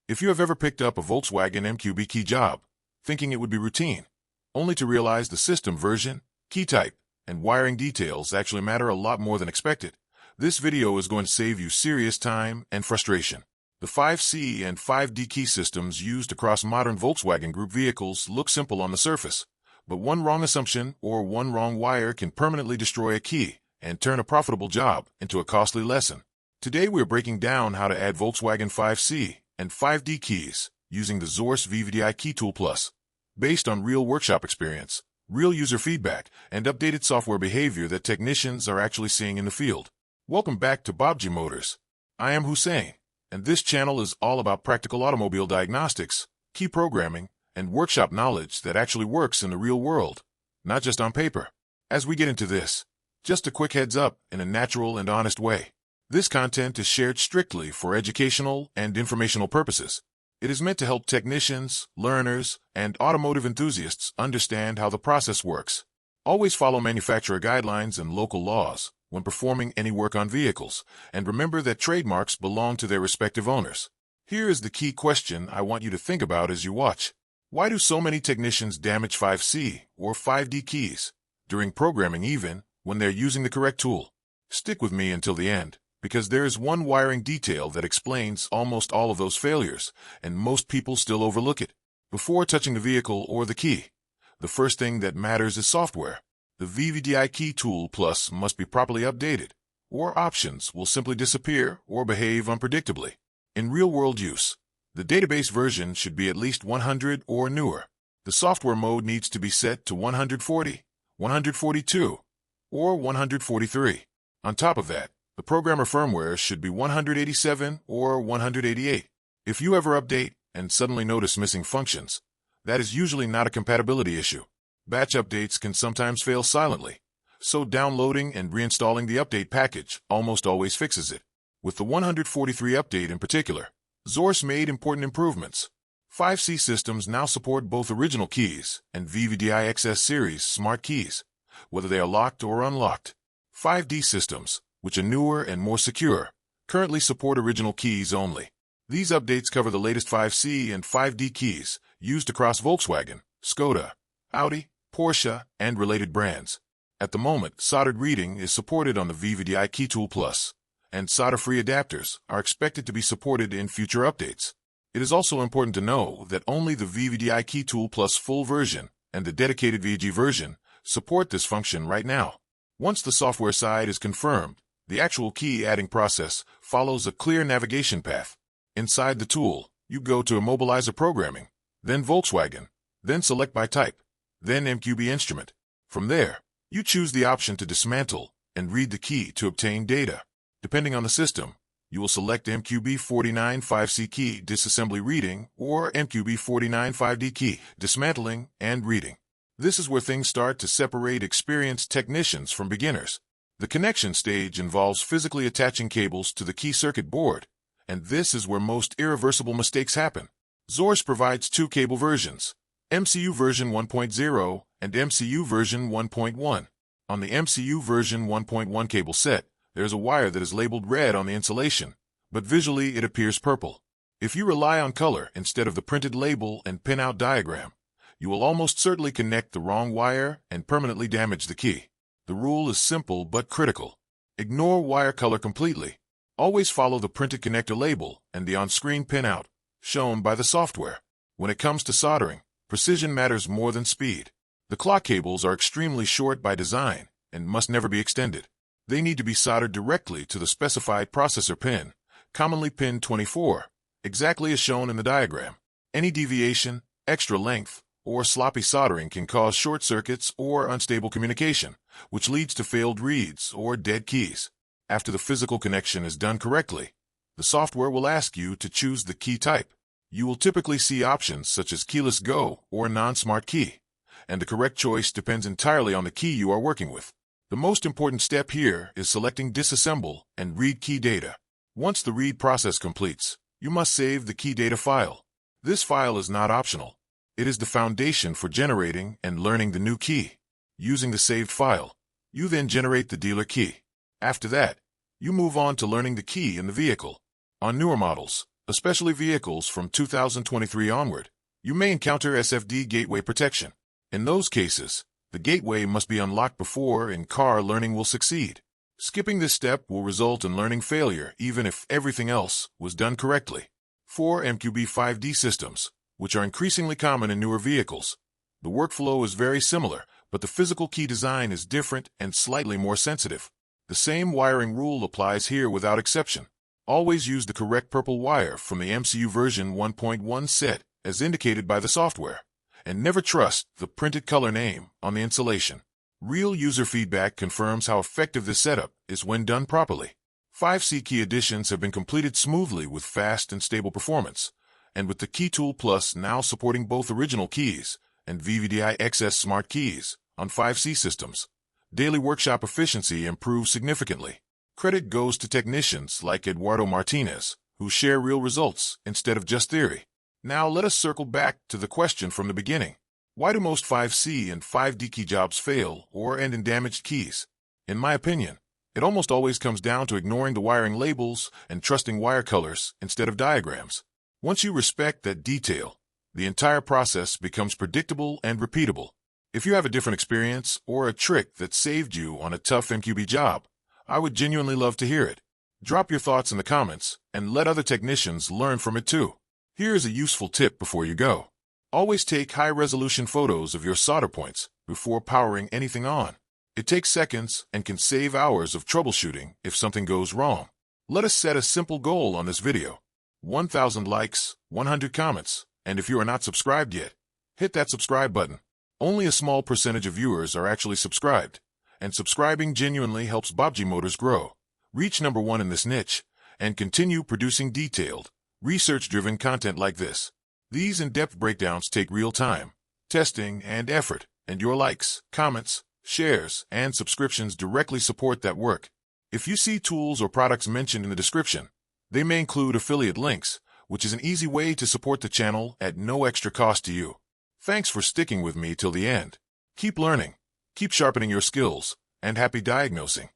If you have ever picked up a Volkswagen MQB key job, thinking it would be routine, only to realize the system version, key type, and wiring details actually matter a lot more than expected, this video is going to save you serious time and frustration. The 5C and 5D key systems used across modern Volkswagen Group vehicles look simple on the surface, but one wrong assumption or one wrong wire can permanently destroy a key and turn a profitable job into a costly lesson. Today we're breaking down how to add Volkswagen 5C and 5D keys using the Xhorse VVDI Key Tool Plus, based on real workshop experience, real user feedback, and updated software behavior that technicians are actually seeing in the field. Welcome back to Baabji Motors. I am Hussein, and this channel is all about practical automobile diagnostics, key programming, and workshop knowledge that actually works in the real world, not just on paper. As we get into this, just a quick heads up in a natural and honest way. This content is shared strictly for educational and informational purposes. It is meant to help technicians, learners, and automotive enthusiasts understand how the process works. Always follow manufacturer guidelines and local laws when performing any work on vehicles, and remember that trademarks belong to their respective owners. Here is the key question I want you to think about as you watch. Why do so many technicians damage 5C or 5D keys during programming, even when they're using the correct tool? Stick with me until the end, because there is one wiring detail that explains almost all of those failures, and most people still overlook it. Before touching the vehicle or the key, the first thing that matters is software. The VVDI Key Tool Plus must be properly updated, or options will simply disappear or behave unpredictably. In real-world use, the database version should be at least 100 or newer. The software mode needs to be set to 140, 142, or 143. On top of that, the programmer firmware should be 187 or 188. If you ever update and suddenly notice missing functions, that is usually not a compatibility issue. Batch updates can sometimes fail silently, so downloading and reinstalling the update package almost always fixes it. With the 143 update in particular, Xhorse made important improvements. 5C systems now support both original keys and VVDI XS series smart keys, whether they are locked or unlocked. 5D systems, which are newer and more secure, currently support original keys only. These updates cover the latest 5C and 5D keys used across Volkswagen, Skoda, Audi, Porsche, and related brands. At the moment, soldered reading is supported on the VVDI Key Tool Plus, and solder-free adapters are expected to be supported in future updates. It is also important to know that only the VVDI Key Tool Plus full version and the dedicated VG version support this function right now. Once the software side is confirmed, the actual key-adding process follows a clear navigation path. Inside the tool, you go to Immobilizer Programming, then Volkswagen, then select by type, then MQB instrument. From there, you choose the option to dismantle and read the key to obtain data. Depending on the system, you will select MQB 49 5C key disassembly reading or MQB 49 5D key dismantling and reading. This is where things start to separate experienced technicians from beginners. The connection stage involves physically attaching cables to the key circuit board, and this is where most irreversible mistakes happen. Xhorse provides two cable versions, MCU version 1.0 and MCU version 1.1. On the MCU version 1.1 cable set, there is a wire that is labeled red on the insulation, but visually it appears purple. If you rely on color instead of the printed label and pin-out diagram, you will almost certainly connect the wrong wire and permanently damage the key. The rule is simple but critical. Ignore wire color completely. Always follow the printed connector label and the on-screen pin-out, shown by the software. When it comes to soldering, precision matters more than speed. The clock cables are extremely short by design and must never be extended. They need to be soldered directly to the specified processor pin, commonly pin 24, exactly as shown in the diagram. Any deviation, extra length, or sloppy soldering can cause short circuits or unstable communication, which leads to failed reads or dead keys. After the physical connection is done correctly, the software will ask you to choose the key type. You will typically see options such as keyless go or non-smart key, and the correct choice depends entirely on the key you are working with. The most important step here is selecting disassemble and read key data. Once the read process completes, you must save the key data file. This file is not optional. It is the foundation for generating and learning the new key. Using the saved file, you then generate the dealer key. After that, you move on to learning the key in the vehicle. On newer models, especially vehicles from 2023 onward. You may encounter SFD gateway protection. In those cases, the gateway must be unlocked before in-car learning will succeed. Skipping this step will result in learning failure even if everything else was done correctly. For MQB 5D systems, which are increasingly common in newer vehicles, the workflow is very similar, but the physical key design is different and slightly more sensitive. The same wiring rule applies here without exception. Always use the correct purple wire from the MCU version 1.1 set as indicated by the software, and never trust the printed color name on the insulation. Real user feedback confirms how effective this setup is when done properly. 5C key additions have been completed smoothly with fast and stable performance, and with the Key Tool Plus now supporting both original keys and VVDI XS smart keys on 5C systems, daily workshop efficiency improves significantly. Credit goes to technicians like Eduardo Martinez, who share real results instead of just theory. Now let us circle back to the question from the beginning. Why do most 5C and 5D key jobs fail or end in damaged keys? In my opinion, it almost always comes down to ignoring the wiring labels and trusting wire colors instead of diagrams. Once you respect that detail, the entire process becomes predictable and repeatable. If you have a different experience or a trick that saved you on a tough MQB job, I would genuinely love to hear it. Drop your thoughts in the comments and let other technicians learn from it too. Here's a useful tip before you go. Always take high-resolution photos of your solder points before powering anything on. It takes seconds and can save hours of troubleshooting if something goes wrong. Let us set a simple goal on this video. 1,000 likes, 100 comments, and if you are not subscribed yet, hit that subscribe button. Only a small percentage of viewers are actually subscribed, and subscribing genuinely helps Baabji Motors grow, reach #1 in this niche, and continue producing detailed, research-driven content like this. These in-depth breakdowns take real time, testing, and effort, and your likes, comments, shares, and subscriptions directly support that work. If you see tools or products mentioned in the description, they may include affiliate links, which is an easy way to support the channel at no extra cost to you. Thanks for sticking with me till the end. Keep learning, keep sharpening your skills, and happy diagnosing.